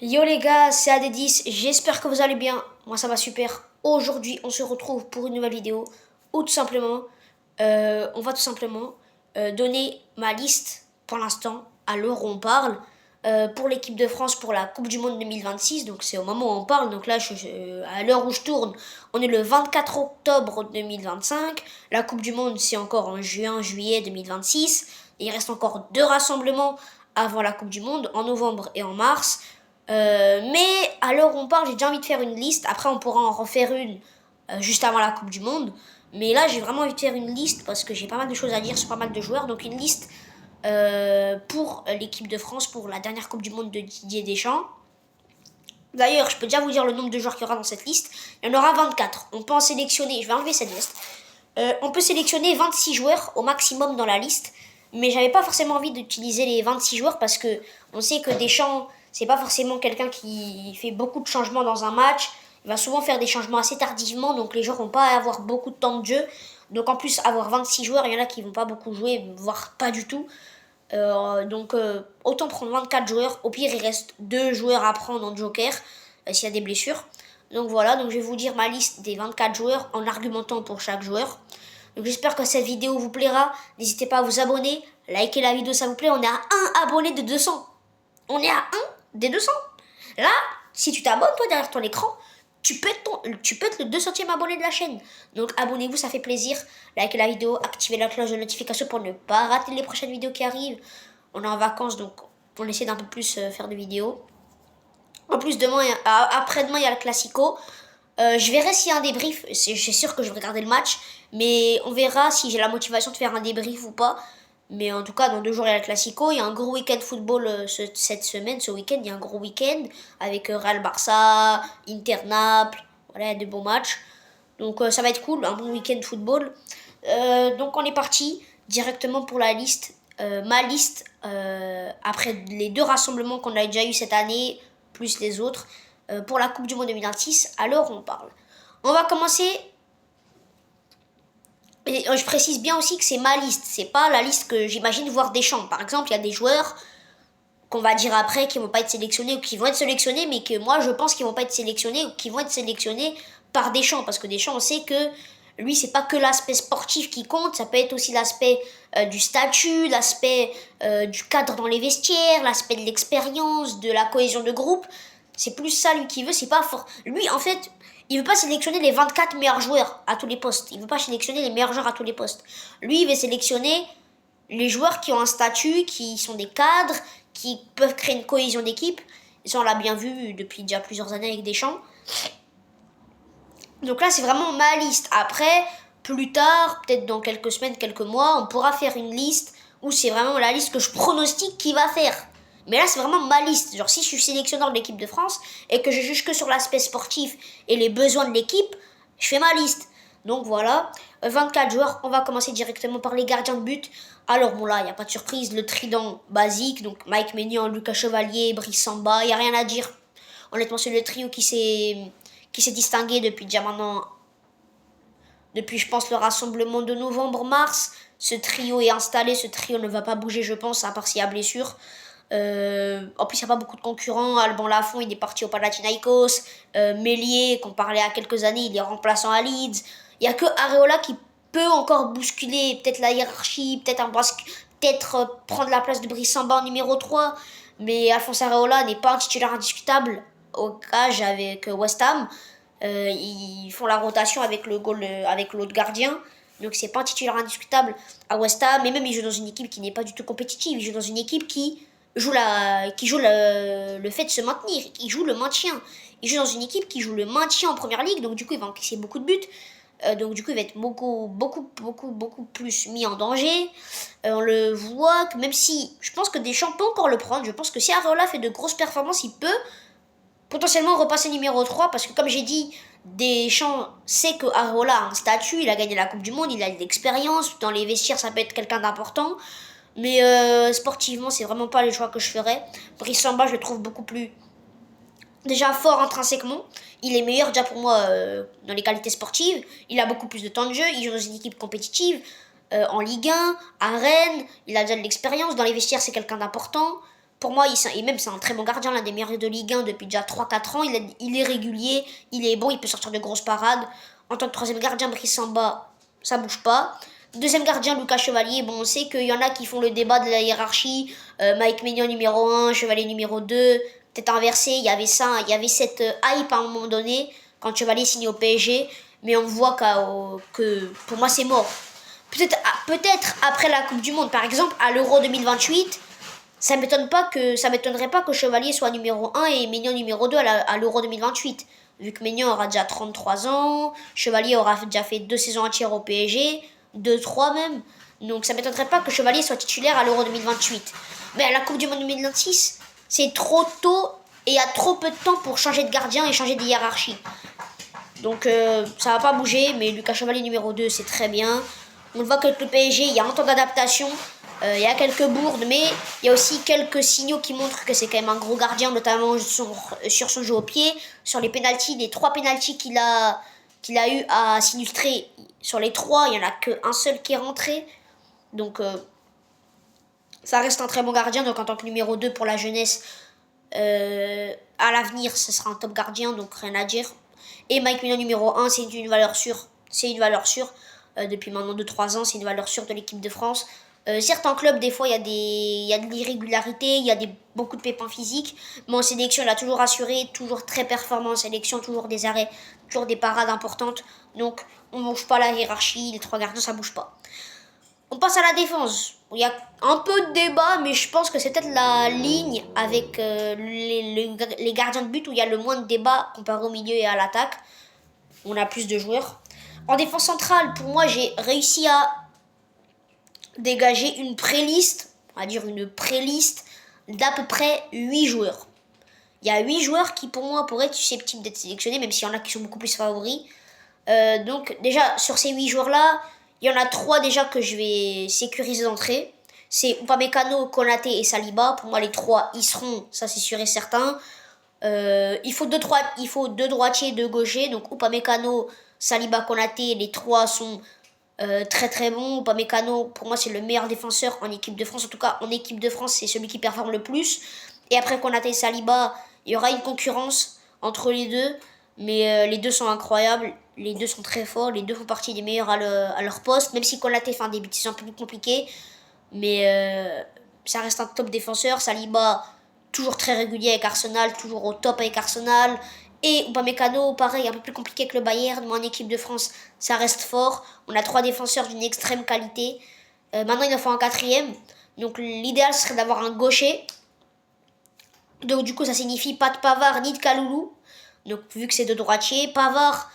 Yo les gars, c'est AD10, j'espère que vous allez bien. Moi ça va super. Aujourd'hui, on se retrouve pour une nouvelle vidéo où tout simplement, on va tout simplement donner ma liste pour l'instant, à l'heure où on parle, pour l'équipe de France pour la Coupe du Monde 2026. Donc c'est au moment où on parle. Donc là, à l'heure où je tourne, on est le 24 octobre 2025. La Coupe du Monde, c'est encore en juin, juillet 2026. Et il reste encore 2 rassemblements avant la Coupe du Monde, en novembre et en mars. Mais à l'heure où on parle, j'ai déjà envie de faire une liste. Après, on pourra en refaire une juste avant la Coupe du Monde. Mais là, j'ai vraiment envie de faire une liste parce que j'ai pas mal de choses à dire sur pas mal de joueurs. Donc, une liste pour l'équipe de France pour la dernière Coupe du Monde de Didier Deschamps. D'ailleurs, je peux déjà vous dire le nombre de joueurs qu'il y aura dans cette liste. Il y en aura 24. On peut en sélectionner, je vais enlever cette liste. On peut sélectionner 26 joueurs au maximum dans la liste. Mais j'avais pas forcément envie d'utiliser les 26 joueurs parce que on sait que Deschamps, c'est pas forcément quelqu'un qui fait beaucoup de changements dans un match. Il va souvent faire des changements assez tardivement, donc les joueurs vont pas avoir beaucoup de temps de jeu. Donc en plus, avoir 26 joueurs, il y en a qui vont pas beaucoup jouer, voire pas du tout. Autant prendre 24 joueurs. Au pire, il reste 2 joueurs à prendre en joker s'il y a des blessures. Donc voilà, donc je vais vous dire ma liste des 24 joueurs en argumentant pour chaque joueur. Donc j'espère que cette vidéo vous plaira. N'hésitez pas à vous abonner, liker la vidéo, ça vous plaît. On est à un abonné de 200. On est à un des 200. Là, si tu t'abonnes toi derrière ton écran, tu peux être le 200e abonné de la chaîne. Donc abonnez-vous, ça fait plaisir. Likez la vidéo, activez la cloche de notification pour ne pas rater les prochaines vidéos qui arrivent. On est en vacances, donc on essaie d'un peu plus faire de vidéos. En plus, après-demain, il y a le Classico. Je verrai s'il y a un débrief. Je suis sûr que je vais regarder le match. Mais on verra si j'ai la motivation de faire un débrief ou pas. Mais en tout cas, dans 2 jours, il y a le Classico. Il y a un gros week-end football cette semaine. Ce week-end, il y a un gros week-end avec Real Barça, Inter Naples. Voilà, il y a de bons matchs. Donc ça va être cool, un bon week-end football. Donc on est parti directement pour la liste. Ma liste, après les 2 rassemblements qu'on a déjà eu cette année, plus les autres, pour la Coupe du Monde 2026, alors on parle. On va commencer. Et je précise bien aussi que c'est ma liste, c'est pas la liste que j'imagine voir Deschamps. Par exemple, il y a des joueurs qu'on va dire après qui vont pas être sélectionnés ou qui vont être sélectionnés, mais que moi je pense qu'ils vont pas être sélectionnés ou qui vont être sélectionnés par Deschamps. Parce que Deschamps, on sait que lui, c'est pas que l'aspect sportif qui compte, ça peut être aussi l'aspect du statut, l'aspect du cadre dans les vestiaires, l'aspect de l'expérience, de la cohésion de groupe. C'est plus ça lui qui veut, c'est pas fort. Lui, en fait, il veut pas sélectionner les 24 meilleurs joueurs à tous les postes. Il veut pas sélectionner les meilleurs joueurs à tous les postes. Lui, il veut sélectionner les joueurs qui ont un statut, qui sont des cadres, qui peuvent créer une cohésion d'équipe. Ça, on l'a bien vu depuis déjà plusieurs années avec Deschamps. Donc là, c'est vraiment ma liste. Après, plus tard, peut-être dans quelques semaines, quelques mois, on pourra faire une liste où c'est vraiment la liste que je pronostique qu'il va faire. Mais là, c'est vraiment ma liste. Genre, si je suis sélectionneur de l'équipe de France et que je juge que sur l'aspect sportif et les besoins de l'équipe, je fais ma liste. Donc voilà, 24 joueurs. On va commencer directement par les gardiens de but. Alors bon là, il n'y a pas de surprise, le trident basique, donc Mike Maignan, Lucas Chevalier, Brice Samba, il n'y a rien à dire. Honnêtement, c'est le trio qui s'est distingué depuis déjà maintenant, depuis je pense le rassemblement de novembre-mars. Ce trio est installé, ce trio ne va pas bouger je pense, à part s'il y a blessure. En plus, il n'y a pas beaucoup de concurrents. Alban Lafont, il est parti au Panathinaikos. Mélier, qu'on parlait à quelques années, il est remplaçant à Leeds. Il n'y a que Areola qui peut encore bousculer peut-être la hiérarchie, peut-être prendre la place de Brice Samba en numéro 3. Mais Alphonse Areola n'est pas un titulaire indiscutable au cage avec West Ham. Ils font la rotation avec avec l'autre gardien. Donc c'est pas un titulaire indiscutable à West Ham. Et même il joue dans une équipe qui n'est pas du tout compétitive. Il joue dans une équipe qui joue le fait de se maintenir. Il joue le maintien. Il joue dans une équipe qui joue le maintien en première ligue. Donc du coup il va encaisser beaucoup de buts. Donc du coup il va être beaucoup plus mis en danger. On le voit que même si je pense que Deschamps peut encore le prendre. Je pense que si Areola fait de grosses performances, il peut potentiellement repasser numéro 3 parce que comme j'ai dit, Deschamps sait que Areola a un statut, il a gagné la Coupe du Monde, il a de l'expérience, dans les vestiaires ça peut être quelqu'un d'important, mais sportivement c'est vraiment pas les choix que je ferais. Brice Samba je le trouve beaucoup plus déjà fort intrinsèquement, il est meilleur déjà pour moi dans les qualités sportives, il a beaucoup plus de temps de jeu, il joue dans une équipe compétitive, en Ligue 1, à Rennes, il a déjà de l'expérience, dans les vestiaires c'est quelqu'un d'important. pour moi, et même c'est un très bon gardien, l'un des meilleurs de Ligue 1 depuis déjà 3-4 ans. Il est régulier, il est bon, il peut sortir de grosses parades. En tant que troisième gardien, Brice Samba, ça bouge pas. Deuxième gardien, Lucas Chevalier. Bon, on sait qu'il y en a qui font le débat de la hiérarchie. Mike Maignan numéro 1, Chevalier numéro 2. Peut-être inversé, il y avait ça, il y avait cette hype à un moment donné quand Chevalier signe au PSG. Mais on voit que pour moi, c'est mort. Peut-être après la Coupe du Monde, par exemple, à l'Euro 2028, ça m'étonnerait pas que Chevalier soit numéro 1 et Maignan numéro 2 à l'Euro 2028. Vu que Maignan aura déjà 33 ans, Chevalier aura déjà fait 2 saisons entières au PSG, 2-3 même. Donc ça m'étonnerait pas que Chevalier soit titulaire à l'Euro 2028. Mais à la Coupe du Monde 2026, c'est trop tôt et il y a trop peu de temps pour changer de gardien et changer de hiérarchie. Donc ça va pas bouger, mais Lucas Chevalier numéro 2, c'est très bien. On voit qu'avec le PSG, il y a un temps d'adaptation. Il y a quelques bourdes, mais il y a aussi quelques signaux qui montrent que c'est quand même un gros gardien, notamment sur son jeu au pied, sur les pénaltys, les 3 pénaltys qu'il a eu à s'illustrer. Sur les 3, il n'y en a qu'un seul qui est rentré. Donc ça reste un très bon gardien. Donc en tant que numéro 2 pour la jeunesse, à l'avenir, ce sera un top gardien, donc rien à dire. Et Mike Maignan numéro 1, c'est une valeur sûre. C'est une valeur sûre. Depuis maintenant 2-3 ans, c'est une valeur sûre de l'équipe de France. Certains clubs, des fois, il y a de l'irrégularité, il y a beaucoup de pépins physiques. Mais en sélection, il a toujours assuré, toujours très performant en sélection, toujours des arrêts, toujours des parades importantes. Donc, on ne bouge pas la hiérarchie, les 3 gardiens, ça ne bouge pas. On passe à la défense. Il y a un peu de débat, mais je pense que c'est peut-être la ligne avec les gardiens de but où il y a le moins de débat comparé au milieu et à l'attaque. On a plus de joueurs. En défense centrale, pour moi, j'ai réussi à dégager une pré-liste, on va dire une pré-liste d'à peu près 8 joueurs. Il y a 8 joueurs qui, pour moi, pourraient être susceptibles d'être sélectionnés, même s'il y en a qui sont beaucoup plus favoris. Donc, déjà, sur ces 8 joueurs-là, il y en a 3 déjà que je vais sécuriser d'entrée. C'est Upamecano, Konaté et Saliba. Pour moi, les 3 y seront, ça c'est sûr et certain. Il faut deux droitiers et 2 gauchers. Donc, Upamecano, Saliba, Konaté, les 3 sont très très bons. Upamecano, pour moi, c'est le meilleur défenseur en équipe de France. En tout cas, en équipe de France, c'est celui qui performe le plus. Et après Konaté et Saliba, il y aura une concurrence entre les deux. Mais les deux sont incroyables. Les deux sont très forts. Les deux font partie des meilleurs à leur poste. Même si Konaté fait un début de saison un peu plus compliqué. Mais ça reste un top défenseur. Saliba, toujours très régulier avec Arsenal. Toujours au top avec Arsenal. Et Upamecano, pareil, un peu plus compliqué que le Bayern, mais en équipe de France, ça reste fort. On a 3 défenseurs d'une extrême qualité. Maintenant, il en faut un 4e. Donc, l'idéal serait d'avoir un gaucher. Donc, du coup, ça signifie pas de Pavard ni de Kaloulou. Donc, vu que c'est 2 droitiers, Pavard,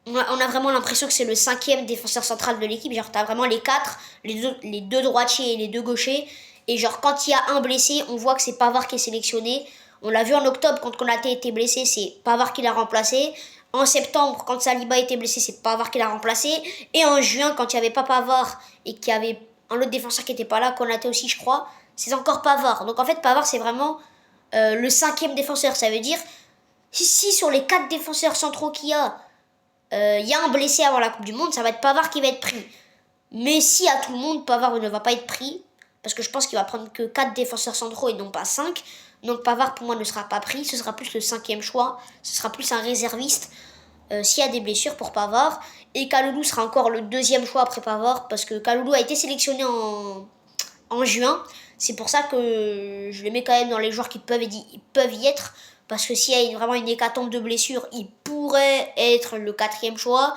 on a vraiment l'impression que c'est le 5e défenseur central de l'équipe. Genre, t'as vraiment les 4, les deux droitiers et les 2 gauchers. Et genre, quand il y a un blessé, on voit que c'est Pavard qui est sélectionné. On l'a vu en octobre quand Konaté était blessé, c'est Pavard qui l'a remplacé. En septembre, quand Saliba était blessé, c'est Pavard qui l'a remplacé. Et en juin, quand il n'y avait pas Pavard et qu'il y avait un autre défenseur qui n'était pas là, Konaté aussi, je crois, c'est encore Pavard. Donc en fait, Pavard, c'est vraiment le 5e défenseur. Ça veut dire, si sur les 4 défenseurs centraux qu'il y a un blessé avant la Coupe du Monde, ça va être Pavard qui va être pris. Mais si à tout le monde, Pavard ne va pas être pris, parce que je pense qu'il va prendre que 4 défenseurs centraux et non pas 5. Donc Pavard pour moi ne sera pas pris, ce sera plus le 5e choix, ce sera plus un réserviste s'il y a des blessures pour Pavard. Et Kaloulou sera encore le 2e choix après Pavard, parce que Kaloulou a été sélectionné en juin. C'est pour ça que je le mets quand même dans les joueurs qui peuvent y être, parce que s'il y a vraiment une hécatombe de blessures, il pourrait être le 4e choix.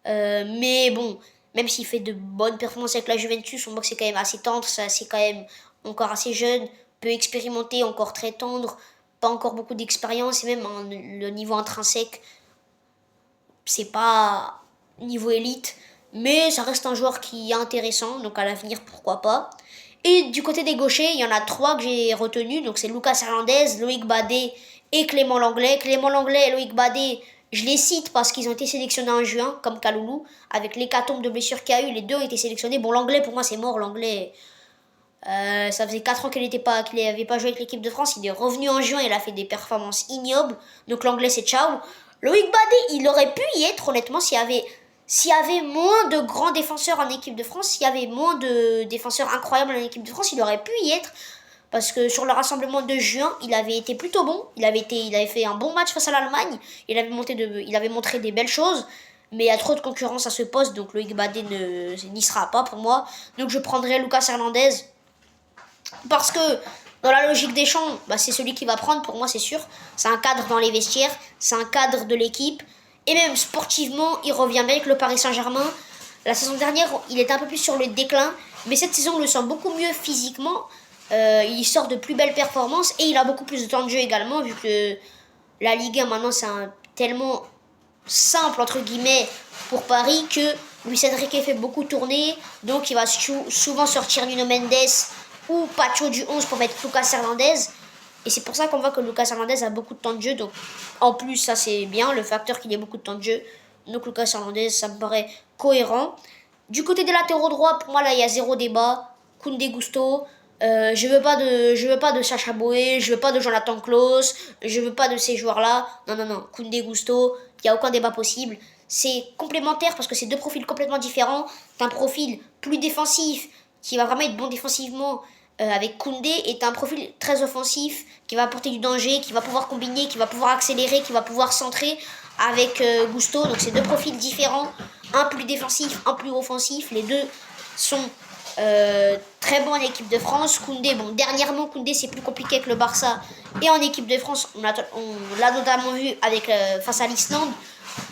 Mais bon, même s'il fait de bonnes performances avec la Juventus, on voit que c'est quand même assez tendre, c'est quand même encore assez jeune, peu expérimenté, encore très tendre, pas encore beaucoup d'expérience, et même le niveau intrinsèque, c'est pas niveau élite, mais ça reste un joueur qui est intéressant, donc à l'avenir, pourquoi pas. Et du côté des gauchers, il y en a 3 que j'ai retenus, donc c'est Lucas Hernandez, Loïc Badé et Clément Langlais. Clément Langlais et Loïc Badé, je les cite parce qu'ils ont été sélectionnés en juin, comme Kaloulou, avec l'hécatombe de blessures qu'il y a eu, les 2 ont été sélectionnés. Bon, Langlais, pour moi, c'est mort, Langlais. Ça faisait 4 ans qu'il n'avait pas joué avec l'équipe de France. Il est revenu en juin, il a fait des performances ignobles. Donc l'anglais, c'est ciao. Loïc Badé, il aurait pu y être, honnêtement, s'il y avait moins de grands défenseurs en équipe de France, s'il y avait moins de défenseurs incroyables en équipe de France, il aurait pu y être. parce que sur le rassemblement de juin, il avait été plutôt bon. Il avait fait un bon match face à l'Allemagne. Il avait montré des belles choses. Mais il y a trop de concurrence à ce poste, donc Loïc Badet n'y sera pas pour moi. Donc je prendrai Lucas Hernandez. Parce que dans la logique des champs, bah, c'est celui qui va prendre, pour moi c'est sûr. C'est un cadre dans les vestiaires, c'est un cadre de l'équipe. Et même sportivement, il revient bien avec le Paris Saint-Germain. La saison dernière, il était un peu plus sur le déclin. Mais cette saison, on le sent beaucoup mieux physiquement. Il sort de plus belles performances. Et il a beaucoup plus de temps de jeu également, vu que la Ligue 1 maintenant c'est tellement simple entre guillemets pour Paris que Luis Enrique fait beaucoup tourner, donc il va souvent sortir Nuno Mendes ou Pacho du 11 pour mettre Lucas Hernandez, et c'est pour ça qu'on voit que Lucas Hernandez a beaucoup de temps de jeu, donc en plus ça c'est bien, le facteur qu'il ait beaucoup de temps de jeu, donc Lucas Hernandez ça me paraît cohérent. Du côté des latéraux droits, pour moi là il y a zéro débat, Koundé, Gusto. Je veux pas de Sacha Boey, je veux pas de Jonathan Klaus, je veux pas de ces joueurs-là. Non, non, non. Koundé, Gusto, il n'y a aucun débat possible. C'est complémentaire parce que c'est deux profils complètement différents. T'as un profil plus défensif qui va vraiment être bon défensivement avec Koundé, et t'as un profil très offensif qui va apporter du danger, qui va pouvoir combiner, qui va pouvoir accélérer, qui va pouvoir centrer avec Gusto. Donc c'est deux profils différents, un plus défensif, un plus offensif. Les deux sont très bon en équipe de France. Koundé, bon, dernièrement, Koundé c'est plus compliqué avec le Barça. Et en équipe de France, on l'a notamment vu avec, face à l'Islande.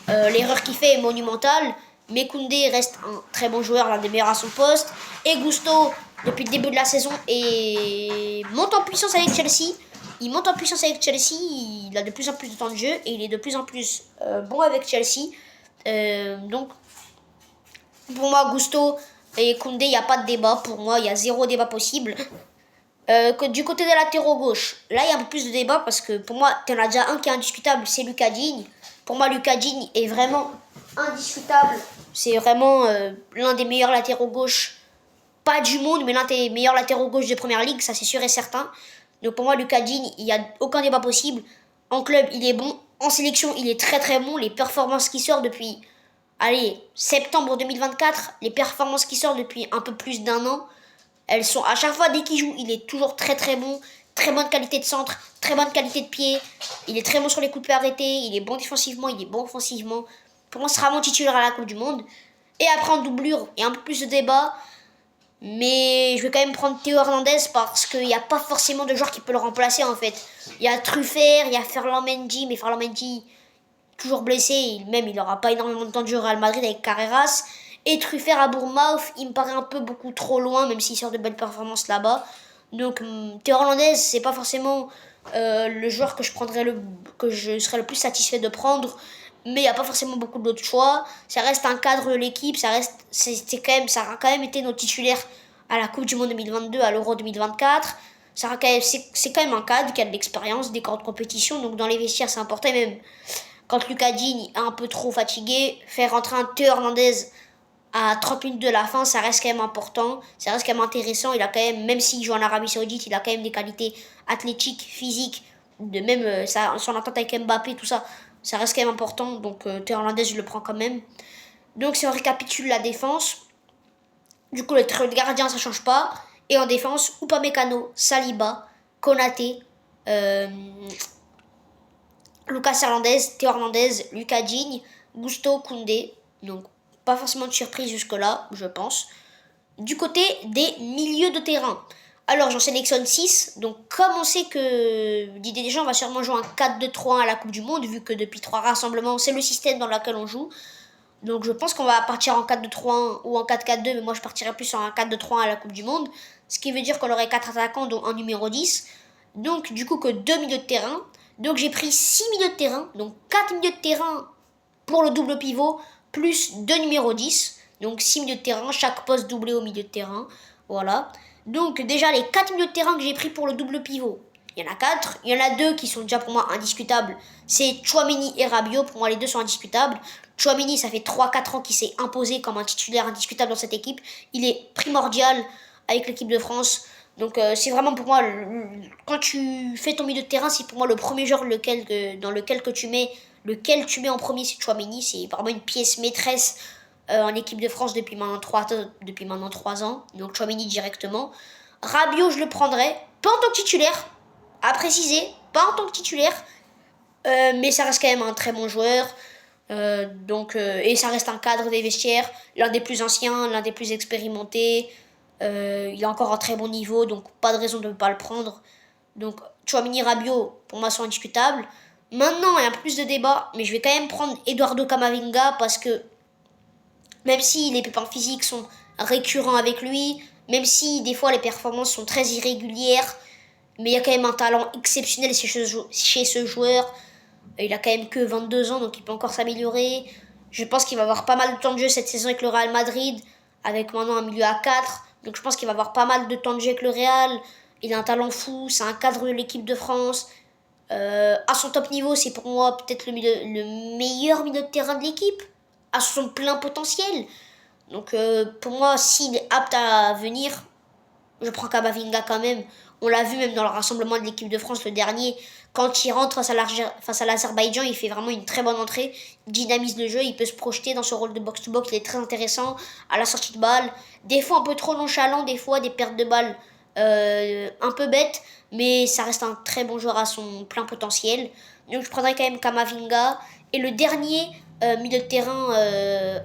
L'erreur qu'il fait est monumentale. Mais Koundé reste un très bon joueur, l'un des meilleurs à son poste. Et Gusto, depuis le début de la saison, monte en puissance avec Chelsea. Il monte en puissance avec Chelsea. Il a de plus en plus de temps de jeu. Et il est de plus en plus bon avec Chelsea. Donc, pour moi, Gusto et Koundé, il n'y a pas de débat. Pour moi, il y a zéro débat possible. Que du côté des latéraux gauche, là, il y a un peu plus de débat parce que pour moi, tu en as déjà un qui est indiscutable, c'est Lucas Digne. Pour moi, Lucas Digne est vraiment indiscutable. C'est vraiment l'un des meilleurs latéraux gauche, pas du monde, mais l'un des meilleurs latéraux gauche de première ligue, ça c'est sûr et certain. Donc pour moi, Lucas Digne, il n'y a aucun débat possible. En club, il est bon. En sélection, il est très très bon. Les performances qui sortent depuis, allez, septembre 2024, les performances qui sortent depuis un peu plus d'un an, elles sont à chaque fois, dès qu'il joue, il est toujours très très bon. Très bonne qualité de centre, très bonne qualité de pied. Il est très bon sur les coups de pied arrêtés. Il est bon défensivement, il est bon offensivement. Pour moi, ce sera mon titulaire à la Coupe du Monde. Et après, en doublure, il y a un peu plus de débat. Mais je vais quand même prendre Théo Hernandez parce qu'il n'y a pas forcément de joueur qui peut le remplacer en fait. Il y a Truffert, il y a Ferland Mendy, mais Ferland Mendy, toujours blessé, même il n'aura pas énormément de temps de jeu au Real Madrid avec Carreras. Et Truffert à Bournemouth, il me paraît un peu beaucoup trop loin, même s'il sort de belles performances là-bas. Donc Théo Hernandez, c'est pas forcément le joueur que je serais le plus satisfait de prendre, mais il n'y a pas forcément beaucoup d'autres choix. Ça reste un cadre de l'équipe, ça a quand même été notre titulaire à la Coupe du Monde 2022, à l'Euro 2024. C'est quand même un cadre qui a de l'expérience, des grandes compétitions, donc dans les vestiaires c'est important. Et même quand Lucas Digne est un peu trop fatigué, faire rentrer un Théo Hernandez à 30 minutes de la fin, ça reste quand même important, ça reste quand même intéressant. Il a quand même, même s'il joue en Arabie Saoudite, il a quand même des qualités athlétiques, physiques, de même son entente avec Mbappé, tout ça, ça reste quand même important. Donc Théo Hernandez, je le prends quand même. Donc si on récapitule la défense, du coup le trio de gardien ça change pas. Et en défense, Upamecano, Saliba, Konaté, Lucas Hernandez, Théo Hernandez, Lucas Digne, Gusto, Koundé. Donc pas forcément de surprise jusque-là, je pense. Du côté des milieux de terrain, alors j'en sélectionne 6. Donc comme on sait que Didier Deschamps va sûrement jouer un 4-2-3-1 à la Coupe du Monde, vu que depuis 3 rassemblements, c'est le système dans lequel on joue. Donc je pense qu'on va partir en 4-2-3-1 ou en 4-4-2, mais moi je partirais plus en 4-2-3-1 à la Coupe du Monde. Ce qui veut dire qu'on aurait 4 attaquants, dont un numéro 10. Donc du coup que 2 milieux de terrain. Donc j'ai pris 6 milieux de terrain, donc 4 milieux de terrain pour le double pivot, plus 2 numéros 10. Donc 6 milieux de terrain, chaque poste doublé au milieu de terrain. Voilà. Donc déjà les 4 milieux de terrain que j'ai pris pour le double pivot, il y en a 4. Il y en a 2 qui sont déjà pour moi indiscutables. C'est Tchouaméni et Rabiot. Pour moi les deux sont indiscutables. Tchouaméni, ça fait 3-4 ans qu'il s'est imposé comme un titulaire indiscutable dans cette équipe. Il est primordial avec l'équipe de France. Donc c'est vraiment pour moi, quand tu fais ton milieu de terrain, c'est pour moi le premier joueur dans lequel tu mets en premier, c'est Tchouaméni. C'est vraiment une pièce maîtresse en équipe de France depuis maintenant 3 ans. Donc Tchouaméni directement. Rabiot, je le prendrais. Pas en tant que titulaire, à préciser, pas en tant que titulaire, mais ça reste quand même un très bon joueur. Et ça reste un cadre des vestiaires, l'un des plus anciens, l'un des plus expérimentés. Il a encore un très bon niveau, donc pas de raison de ne pas le prendre. Donc Tchouaméni, Rabiot, pour moi, sont indiscutables. Maintenant, il y a un peu plus de débat, mais je vais quand même prendre Eduardo Camavinga parce que même si les pépins physiques sont récurrents avec lui, même si des fois les performances sont très irrégulières, mais il y a quand même un talent exceptionnel chez ce joueur. Il a quand même que 22 ans, donc il peut encore s'améliorer. Je pense qu'il va avoir pas mal de temps de jeu cette saison avec le Real Madrid, avec maintenant un milieu à 4. Donc je pense qu'il va avoir pas mal de temps de jeu avec le Real. Il a un talent fou, c'est un cadre de l'équipe de France. À son top niveau, c'est pour moi peut-être le meilleur milieu de terrain de l'équipe, à son plein potentiel. Donc pour moi, s'il est apte à venir, je prends Kamavinga quand même. On l'a vu même dans le rassemblement de l'équipe de France le dernier. Quand il rentre face à l'Azerbaïdjan, il fait vraiment une très bonne entrée. Il dynamise le jeu, il peut se projeter dans ce rôle de box-to-box. Il est très intéressant à la sortie de balle. Des fois un peu trop nonchalant, des fois des pertes de balles un peu bêtes. Mais ça reste un très bon joueur à son plein potentiel. Donc je prendrais quand même Kamavinga. Et le dernier milieu de terrain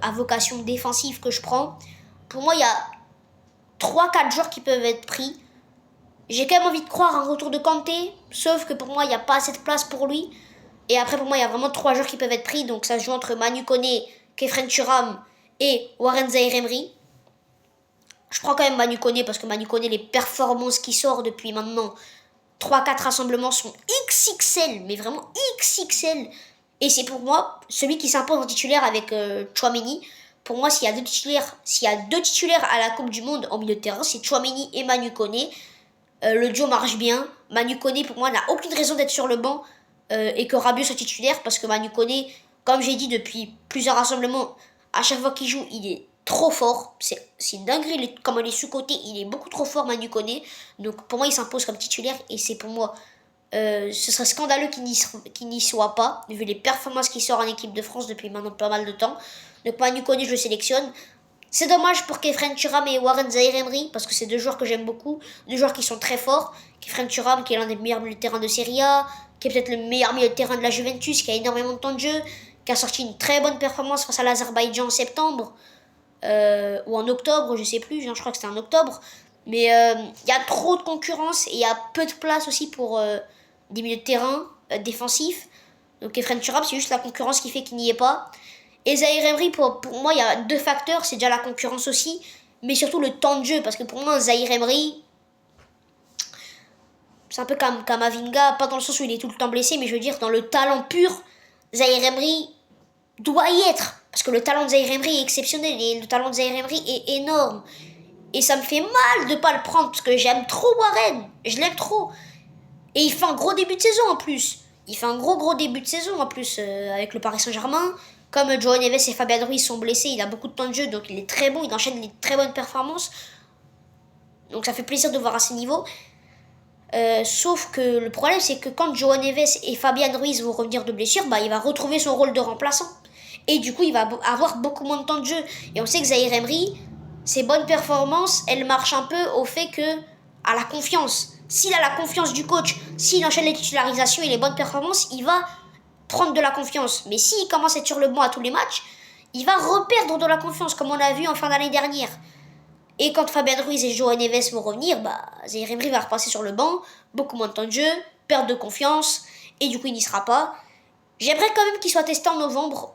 à vocation défensive que je prends, pour moi il y a 3-4 joueurs qui peuvent être pris. J'ai quand même envie de croire un retour de Kanté, sauf que pour moi, il n'y a pas assez de place pour lui. Et après, pour moi, il y a vraiment 3 joueurs qui peuvent être pris. Donc ça se joue entre Manu Koné, Kefren Turam et Warren Zaïre-Emery. Je prends quand même Manu Koné parce que Manu Koné, les performances qui sortent depuis maintenant 3-4 rassemblements sont XXL, mais vraiment XXL. Et c'est pour moi celui qui s'impose en titulaire avec Tchouaméni. Pour moi, s'il y a deux titulaires à la Coupe du Monde en milieu de terrain, c'est Tchouaméni et Manu Koné. Le duo marche bien. Manu Koné, pour moi, n'a aucune raison d'être sur le banc et que Rabiot soit titulaire parce que Manu Koné, comme j'ai dit depuis plusieurs rassemblements, à chaque fois qu'il joue, il est trop fort. C'est une dinguerie comme il est sous-côté. Il est beaucoup trop fort, Manu Koné. Donc pour moi, il s'impose comme titulaire et c'est pour moi. Ce serait scandaleux qu'il n'y soit pas, vu les performances qu'il sort en équipe de France depuis maintenant pas mal de temps. Donc Manu Koné, je le sélectionne. C'est dommage pour Kefren Turam et Warren Zaïre-Emery, parce que c'est deux joueurs que j'aime beaucoup, deux joueurs qui sont très forts. Kefren Turam, qui est l'un des meilleurs milieux de terrain de Serie A, qui est peut-être le meilleur milieu de terrain de la Juventus, qui a énormément de temps de jeu, qui a sorti une très bonne performance face à l'Azerbaïdjan en septembre, ou en octobre, je sais plus, je crois que c'était en octobre. Mais il y a trop de concurrence et il y a peu de place aussi pour des milieux de terrain défensifs. Donc Kefren Turam, c'est juste la concurrence qui fait qu'il n'y est pas. Et Zaïre-Emery, pour moi, il y a deux facteurs. C'est déjà la concurrence aussi, mais surtout le temps de jeu. Parce que pour moi, Zaïre-Emery, c'est un peu comme Kamavinga, pas dans le sens où il est tout le temps blessé, mais je veux dire, dans le talent pur, Zaïre-Emery doit y être. Parce que le talent de Zaïre-Emery est exceptionnel et le talent de Zaïre-Emery est énorme. Et ça me fait mal de ne pas le prendre parce que j'aime trop Warren. Je l'aime trop. Et il fait un gros début de saison en plus. Il fait un gros début de saison en plus avec le Paris Saint-Germain. Comme João Neves et Fabian Ruiz sont blessés, il a beaucoup de temps de jeu, donc il est très bon, il enchaîne des très bonnes performances. Donc ça fait plaisir de voir à ce niveau. Sauf que le problème, c'est que quand João Neves et Fabian Ruiz vont revenir de blessure, il va retrouver son rôle de remplaçant. Et du coup, il va avoir beaucoup moins de temps de jeu. Et on sait que Zaïre-Emery, ses bonnes performances, elles marchent un peu au fait que, à la confiance. S'il a la confiance du coach, s'il enchaîne les titularisations et les bonnes performances, il va prendre de la confiance. Mais s'il commence à être sur le banc à tous les matchs, il va reperdre de la confiance, comme on l'a vu en fin d'année dernière. Et quand Fabian Ruiz et João Neves vont revenir, Zaïre-Emery va repasser sur le banc, beaucoup moins de temps de jeu, perte de confiance, et du coup il n'y sera pas. J'aimerais quand même qu'il soit testé en novembre.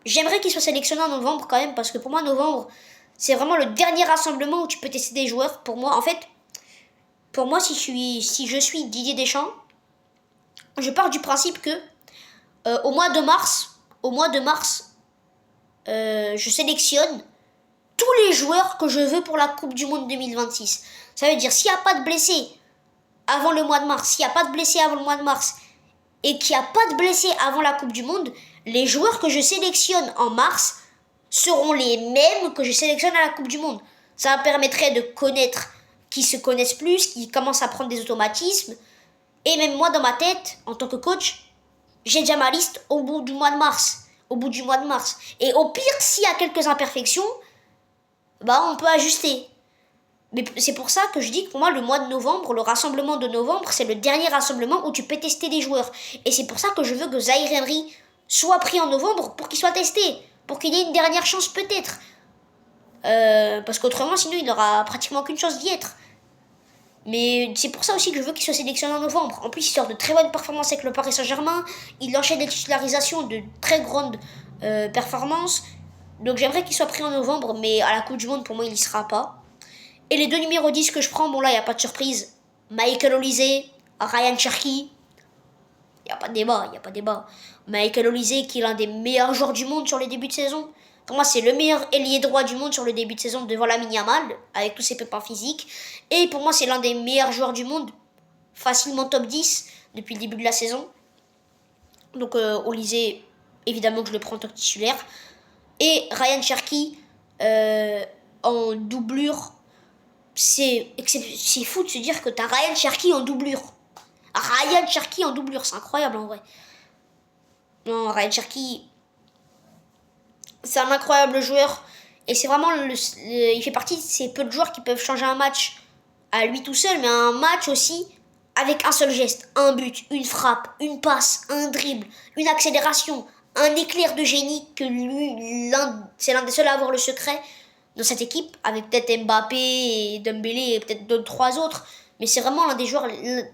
J'aimerais qu'il soit sélectionné en novembre quand même, parce que pour moi, novembre, c'est vraiment le dernier rassemblement où tu peux tester des joueurs. Pour moi, en fait, si je suis Didier Deschamps, je pars du principe que au mois de mars, je sélectionne tous les joueurs que je veux pour la Coupe du Monde 2026. Ça veut dire, s'il n'y a pas de blessés avant le mois de mars, et qu'il n'y a pas de blessés avant la Coupe du Monde, les joueurs que je sélectionne en mars seront les mêmes que je sélectionne à la Coupe du Monde. Ça me permettrait de connaître qui se connaissent plus, qui commencent à prendre des automatismes. Et même moi, dans ma tête, en tant que coach, j'ai déjà ma liste au bout du mois de mars. Et au pire, s'il y a quelques imperfections, on peut ajuster. Mais c'est pour ça que je dis que pour moi, le mois de novembre, le rassemblement de novembre, c'est le dernier rassemblement où tu peux tester des joueurs. Et c'est pour ça que je veux que Zaïre Emery soit pris en novembre pour qu'il soit testé. Pour qu'il ait une dernière chance peut-être. Parce qu'autrement, sinon, il n'aura pratiquement aucune chance d'y être. Mais c'est pour ça aussi que je veux qu'il soit sélectionné en novembre. En plus, il sort de très bonnes performances avec le Paris Saint-Germain. Il enchaîne des titularisations de très grandes performances. Donc j'aimerais qu'il soit pris en novembre, mais à la Coupe du Monde, pour moi, il n'y sera pas. Et les deux numéros 10 que je prends, bon là, il n'y a pas de surprise. Michael Olise, Ryan Cherki. Il n'y a pas de débat, il n'y a pas de débat. Michael Olise, qui est l'un des meilleurs joueurs du monde sur les débuts de saison. Pour moi, c'est le meilleur ailier droit du monde sur le début de saison devant Lamine Yamal, avec tous ses pépins physiques. Et pour moi, c'est l'un des meilleurs joueurs du monde, facilement top 10 depuis le début de la saison. Donc Olise, évidemment que je le prends en tant que titulaire. Et Ryan Cherki, en doublure, c'est fou de se dire que t'as Ryan Cherki en doublure. Ryan Cherki en doublure, c'est incroyable en vrai. Non, Ryan Cherki, c'est un incroyable joueur. Et c'est vraiment, il fait partie de ces peu de joueurs qui peuvent changer un match à lui tout seul, mais un match aussi avec un seul geste, un but, une frappe, une passe, un dribble, une accélération, un éclair de génie que lui, c'est l'un des seuls à avoir le secret dans cette équipe, avec peut-être Mbappé et Dembélé et peut-être d'autres trois autres. Mais c'est vraiment l'un des joueurs,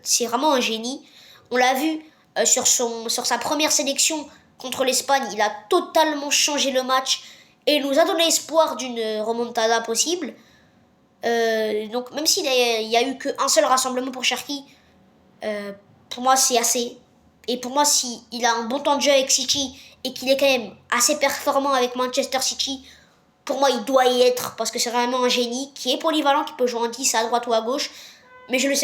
c'est vraiment un génie. On l'a vu sur sa première sélection contre l'Espagne, il a totalement changé le match et nous a donné espoir d'une remontada possible. Donc même s'il y a eu qu'un seul rassemblement pour Cherki, pour moi c'est assez. Et pour moi, s'il a un bon temps de jeu avec City et qu'il est quand même assez performant avec Manchester City, pour moi il doit y être parce que c'est vraiment un génie qui est polyvalent, qui peut jouer en 10 à droite ou à gauche. Mais je le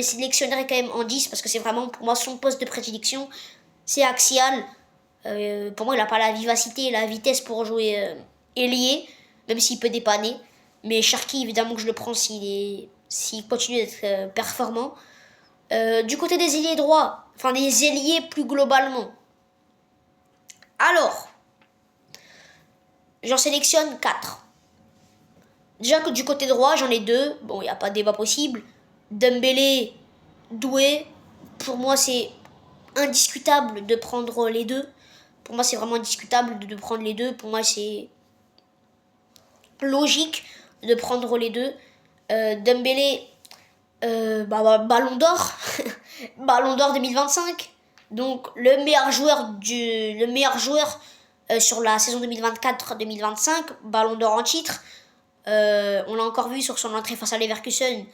sélectionnerai quand même en 10 parce que c'est vraiment pour moi son poste de prédilection. C'est axial. Pour moi, il n'a pas la vivacité et la vitesse pour jouer ailier, même s'il peut dépanner. Mais Cherki, évidemment que je le prends s'il continue d'être performant. Du côté des ailiers droits, enfin des ailiers plus globalement. Alors, j'en sélectionne 4. Déjà que du côté droit, j'en ai 2. Bon, il n'y a pas de débat possible. Dembélé, Doué. Pour moi, c'est indiscutable de prendre les deux. Pour moi, c'est vraiment indiscutable de prendre les deux. Pour moi, c'est logique de prendre les deux. Dembélé, Ballon d'Or. Ballon d'Or 2025. Donc, le meilleur joueur sur la saison 2024-2025. Ballon d'Or en titre. On l'a encore vu sur son entrée face à Leverkusen,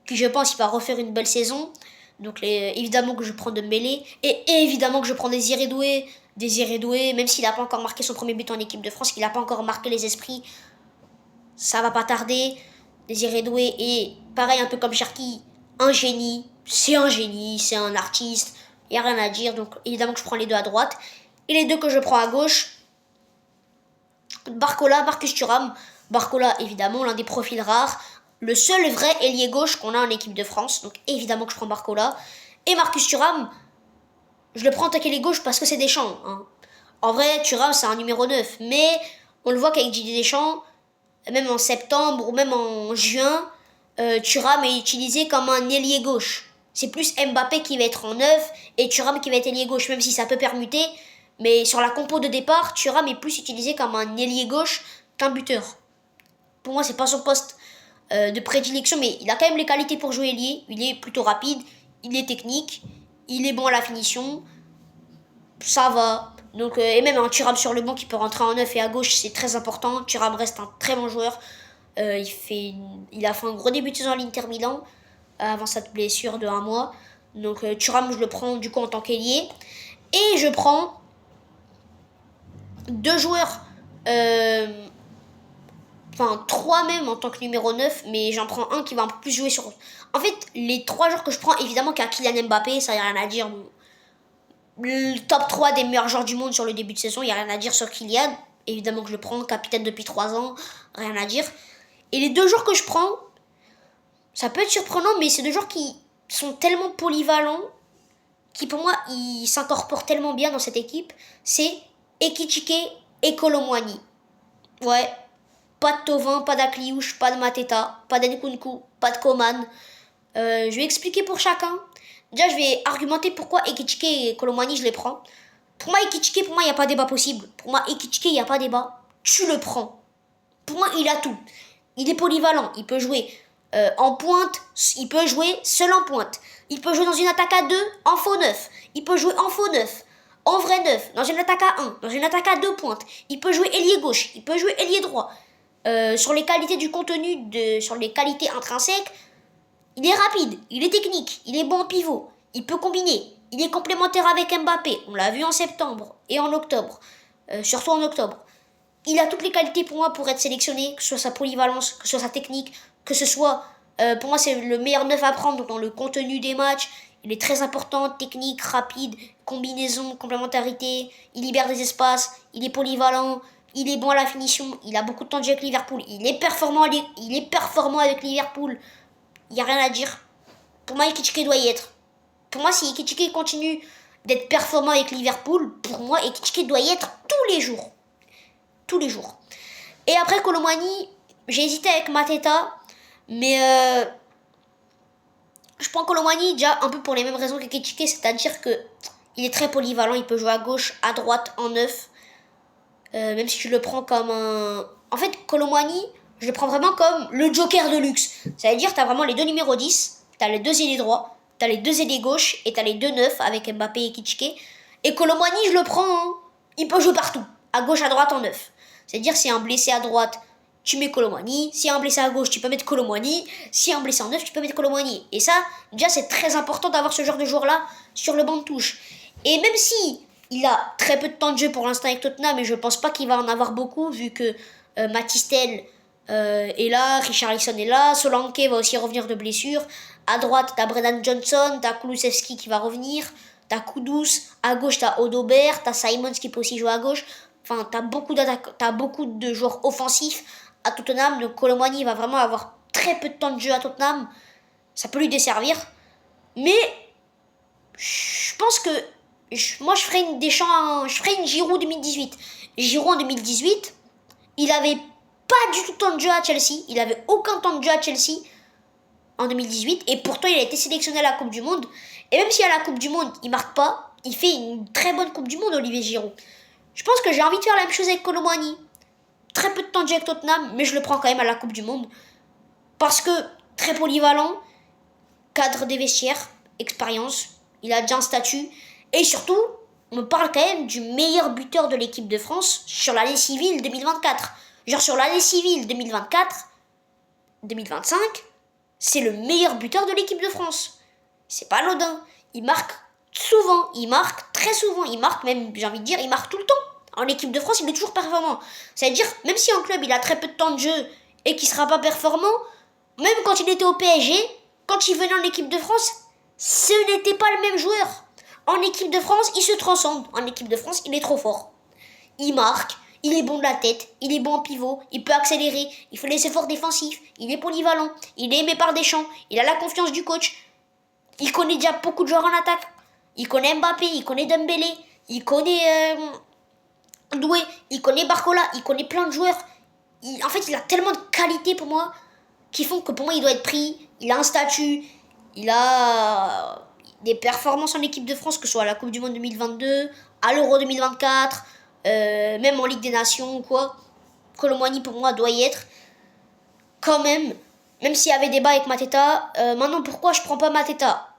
qui je pense il va refaire une belle saison. Donc évidemment que je prends Dembélé et évidemment que je prends Désiré Doué, même s'il n'a pas encore marqué son premier but en équipe de France, qu'il n'a pas encore marqué les esprits, ça va pas tarder. Désiré Doué est pareil, un peu comme Cherki, un génie, c'est un artiste, il n'y a rien à dire. Donc évidemment que je prends les deux à droite. Et les deux que je prends à gauche, Barcola, Marcus Thuram. Barcola, évidemment, l'un des profils rares, le seul vrai ailier gauche qu'on a en équipe de France, donc évidemment que je prends Barcola. Et Marcus Thuram, je le prends en tant qu'ailier gauche parce que c'est Deschamps. Hein. En vrai, Thuram, c'est un numéro 9, mais on le voit qu'avec Didier Deschamps, même en septembre ou même en juin, Thuram est utilisé comme un ailier gauche. C'est plus Mbappé qui va être en 9 et Thuram qui va être ailier gauche, même si ça peut permuter. Mais sur la compo de départ, Thuram est plus utilisé comme un ailier gauche qu'un buteur. Pour moi, c'est pas son poste de prédilection, mais il a quand même les qualités pour jouer ailier. Il est plutôt rapide, il est technique, il est bon à la finition. Ça va. Donc, et même un Thuram sur le banc qui peut rentrer en 9 et à gauche, c'est très important. Thuram reste un très bon joueur. Il a fait un gros début de saison à l'Inter Milan avant sa blessure de 1 mois. Donc Thuram, je le prends du coup en tant qu'ailier. Et je prends 2 joueurs, enfin 3 même en tant que numéro 9, mais j'en prends un qui va un peu plus jouer sur... En fait, les 3 joueurs que je prends, évidemment qu'il y a Kylian Mbappé, ça y a rien à dire. Le top 3 des meilleurs joueurs du monde sur le début de saison, il y a rien à dire sur Kylian. Évidemment que je le prends, capitaine depuis 3 ans, rien à dire. Et les 2 joueurs que je prends, ça peut être surprenant, mais c'est 2 joueurs qui sont tellement polyvalents, qui pour moi, ils s'incorporent tellement bien dans cette équipe, c'est Ekitike et Kolo Muani. Ouais, Pas de Tovin, pas d'Akliouche, pas de Mateta, pas d'Nkunku, pas de Coman. Je vais expliquer pour chacun. Déjà, je vais argumenter pourquoi Ekitike et Colomani, je les prends. Pour moi, Ekitike, pour moi, il n'y a pas débat possible. Pour moi, Ekitike, il n'y a pas débat. Tu le prends. Pour moi, il a tout. Il est polyvalent. Il peut jouer en pointe. Il peut jouer seul en pointe. Il peut jouer dans une attaque à 2 en faux 9. Il peut jouer en faux 9. En vrai 9. Dans une attaque à 1. Dans une attaque à 2 pointes. Il peut jouer ailier gauche. Il peut jouer ailier droit. Sur les qualités du contenu, sur les qualités intrinsèques, il est rapide, il est technique, il est bon en pivot, il peut combiner, il est complémentaire avec Mbappé, on l'a vu en septembre et en octobre, surtout en octobre. Il a toutes les qualités pour moi pour être sélectionné, que ce soit sa polyvalence, que ce soit sa technique, que ce soit, pour moi c'est le meilleur neuf à prendre dans le contenu des matchs. Il est très important, technique, rapide, combinaison, complémentarité, il libère des espaces, il est polyvalent, il est bon à la finition, il a beaucoup de temps de jeu avec Liverpool, il est performant avec Liverpool. Il n'y a rien à dire. Pour moi, Ekitike doit y être. Pour moi, si Ekitike continue d'être performant avec Liverpool, pour moi, Ekitike doit y être tous les jours. Tous les jours. Et après, Colomani, j'ai hésité avec Mateta, mais je prends Colomani déjà un peu pour les mêmes raisons qu'Ekitike, c'est-à-dire que il est très polyvalent, il peut jouer à gauche, à droite, en neuf. Même si je le prends comme un... En fait, Colomani, je le prends vraiment comme le joker de luxe. Ça veut dire que tu as vraiment les deux numéros 10, tu as les deux ailiers droits, tu as les deux ailiers gauche et tu as les deux neufs avec Mbappé et Ekitike. Et Colomani, je le prends, hein. Il peut jouer partout, à gauche, à droite, en neuf. C'est-à-dire si un blessé à droite, tu mets Colomani. Si un blessé à gauche, tu peux mettre Colomani. Si un blessé en neuf, tu peux mettre Colomani. Et ça, déjà, c'est très important d'avoir ce genre de joueur-là sur le banc de touche. Et même si il a très peu de temps de jeu pour l'instant avec Tottenham, et je pense pas qu'il va en avoir beaucoup, vu que Matistel est là, Richarlison est là, Solanke va aussi revenir de blessure. À droite, t'as Brennan Johnson, t'as Kulusevski qui va revenir, t'as Kudus, à gauche t'as Odobert, t'as Simons qui peut aussi jouer à gauche. Enfin, t'as beaucoup de joueurs offensifs à Tottenham, donc Colomani va vraiment avoir très peu de temps de jeu à Tottenham. Ça peut lui desservir. Mais je pense que moi je ferais une Giroud 2018. Giroud en 2018, il avait pas du tout de temps de jeu à Chelsea. Il avait aucun temps de jeu à Chelsea en 2018. Et pourtant, il a été sélectionné à la Coupe du Monde. Et même si à la Coupe du Monde, il marque pas, il fait une très bonne Coupe du Monde, Olivier Giroud. Je pense que j'ai envie de faire la même chose avec Colomani. Très peu de temps de jeu avec Tottenham, mais je le prends quand même à la Coupe du Monde. Parce que très polyvalent, cadre des vestiaires, expérience, il a déjà un statut. Et surtout, on me parle quand même du meilleur buteur de l'équipe de France sur l'année civile 2024. Genre sur l'année civile 2024-2025, c'est le meilleur buteur de l'équipe de France. C'est pas anodin. Il marque souvent, il marque très souvent, il marque même, j'ai envie de dire, il marque tout le temps. En équipe de France, il est toujours performant. C'est-à-dire, même si en club il a très peu de temps de jeu et qu'il sera pas performant, même quand il était au PSG, quand il venait en équipe de France, ce n'était pas le même joueur. En équipe de France, il se transcende. En équipe de France, il est trop fort. Il marque, il est bon de la tête, il est bon en pivot, il peut accélérer, il fait les efforts défensifs, il est polyvalent, il est aimé par Deschamps, il a la confiance du coach. Il connaît déjà beaucoup de joueurs en attaque. Il connaît Mbappé, il connaît Dembélé, il connaît Doué, il connaît Barcola, il connaît plein de joueurs. En fait, il a tellement de qualités pour moi qui font que pour moi, il doit être pris. Il a un statut, il a des performances en équipe de France, que ce soit à la Coupe du Monde 2022, à l'Euro 2024, même en Ligue des Nations ou quoi. Colomani, pour moi, doit y être. Quand même, même s'il y avait débat avec Mateta, maintenant, pourquoi je prends pas Mateta?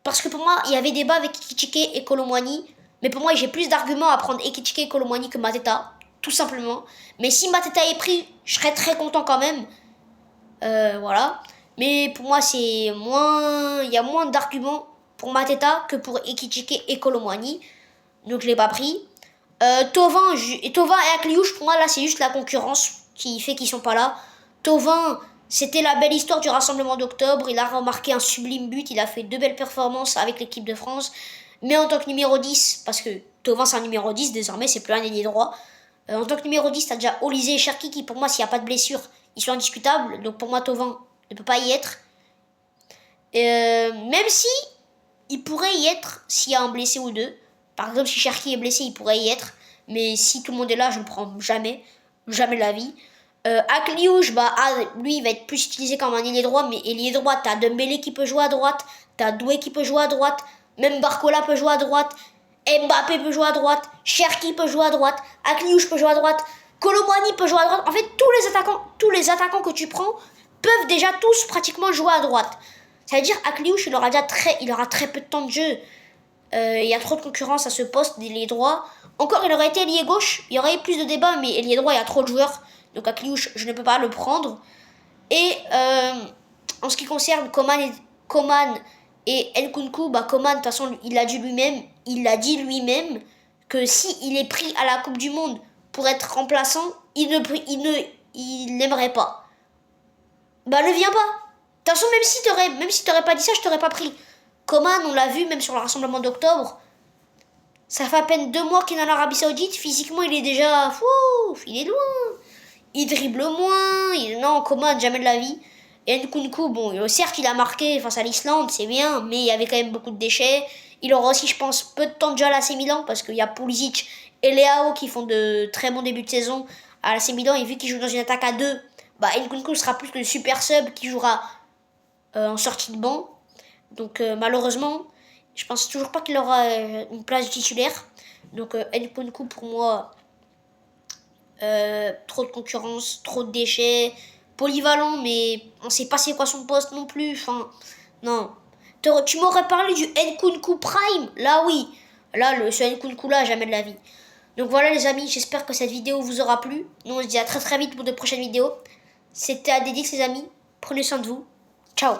Parce que pour moi, il y avait débat avec Ekitike et Colomani. Mais pour moi, j'ai plus d'arguments à prendre Ekitike et Colomani que Mateta, tout simplement. Mais si Mateta est pris, je serais très content quand même. Voilà. Mais pour moi, il y a moins d'arguments pour Mateta que pour Ekitike et Colomani. Donc je l'ai pas pris. Tovin et Akliouche, pour moi, là, c'est juste la concurrence qui fait qu'ils sont pas là. Tovin, c'était la belle histoire du rassemblement d'octobre. Il a remarqué un sublime but. Il a fait 2 belles performances avec l'équipe de France. Mais en tant que numéro 10, parce que Tovin c'est un numéro 10, désormais c'est plus un ailier droit. En tant que numéro 10, t'as déjà Olysée et Cherki qui pour moi s'il n'y a pas de blessure, ils sont indiscutables. Donc pour moi Tovin ne peut pas y être. Même si il pourrait y être s'il y a un blessé ou deux. Par exemple si Cherki est blessé il pourrait y être. Mais si tout le monde est là je ne prends jamais. Jamais de la vie. Akliouche, bah, lui, il va être plus utilisé comme un ailier droit, mais ailier droit, t'as Dembélé qui peut jouer à droite, t'as Doué qui peut jouer à droite, même Barcola peut jouer à droite, Mbappé peut jouer à droite, Cherki peut jouer à droite, Akliouche peut jouer à droite, Colomboigny peut jouer à droite. En fait, tous les attaquants que tu prends peuvent déjà tous pratiquement jouer à droite. Ça veut dire Akliouche, il aura très peu de temps de jeu. Il y a trop de concurrence à ce poste d'ailier droit. Encore, il aurait été ailier gauche, il y aurait eu plus de débats, mais ailier droit, il y a trop de joueurs. Donc Akliouche, je ne peux pas le prendre. Et en ce qui concerne Coman et Nkunku, bah Coman, de toute façon, il l'a dit lui-même que si il est pris à la Coupe du Monde pour être remplaçant, il n'aimerait pas. Bah ne viens pas. De toute façon, même si t'aurais pas dit ça, je t'aurais pas pris. Coman, on l'a vu même sur le rassemblement d'octobre. Ça fait à peine 2 mois qu'il est en Arabie Saoudite. Physiquement, il est déjà... il est loin. Il dribble moins. Non, Coman, jamais de la vie. Et Nkunku, bon, certes, il a marqué face à l'Islande, c'est bien, mais il y avait quand même beaucoup de déchets. Il aura aussi, je pense, peu de temps de jeu à l'AC Milan, parce qu'il y a Pulisic et Leao qui font de très bons débuts de saison à l'AC Milan. Et vu qu'il joue dans une attaque à 2, bah, Nkunku sera plus que le super sub qui jouera en sortie de banc. Donc, malheureusement, je pense toujours pas qu'il aura une place titulaire. Donc Nkunku pour moi, trop de concurrence, trop de déchets, polyvalent mais on sait pas c'est quoi son poste non plus. Enfin, non. Tu m'aurais parlé du Nkunku Prime, là oui. Là, ce Nkunku là, jamais de la vie. Donc voilà les amis, j'espère que cette vidéo vous aura plu. Nous on se dit à très très vite pour de prochaines vidéos. C'était Adedix les amis, prenez soin de vous. Ciao.